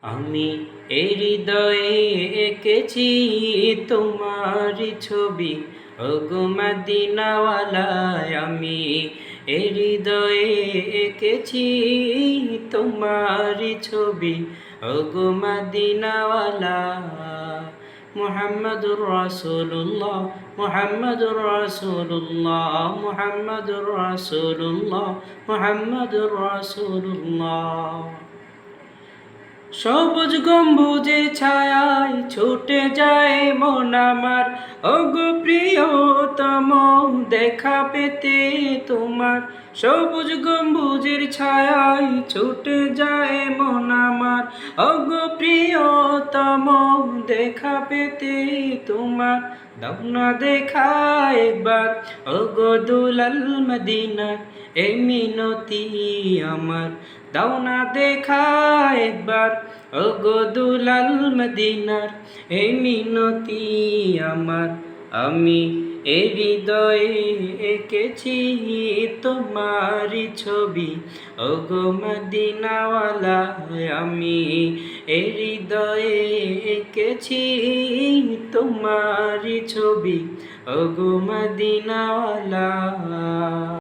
আমি এই হৃদয়ে এঁকেছি তোমারি ছবি, ওগো মদিনাওয়ালায়। আমি এই হৃদয়ে এঁকেছি তোমারি ছবি, ওগো মদিনাওয়ালা। মুহাম্মাদুর রাসূলুল্লাহ, মুহাম্মাদুর রাসূলুল্লাহ, মুহাম্মাদুর রাসূলুল্লাহ, মুহাম্মাদুর রাসূলুল্লাহ। সবুজ গম্বুজের ছায়ায় ছুটে যায় মন আমার, ওগো প্রিয়তম দেখা পেতে তোমার। সবুজ গম্বুজের ছায়ায় ছুটে যায় মন আমার, ওগো প্রিয়তম দেখা পেতে তোমার। দাও না দেখা একবার ওগো দুলাল মদিনা, এই মিনতি আমার। দাও না দেখা একবার ওগো দুলাল মদিনার, এই মিনতি আমার। আমি এই হৃদয়ে এঁকেছি তোমারি ছবি, ওগো মদিনাওয়ালা। আমি এই হৃদয়ে এঁকেছি তোমারি ছবি, ওগো মদিনাওয়ালা।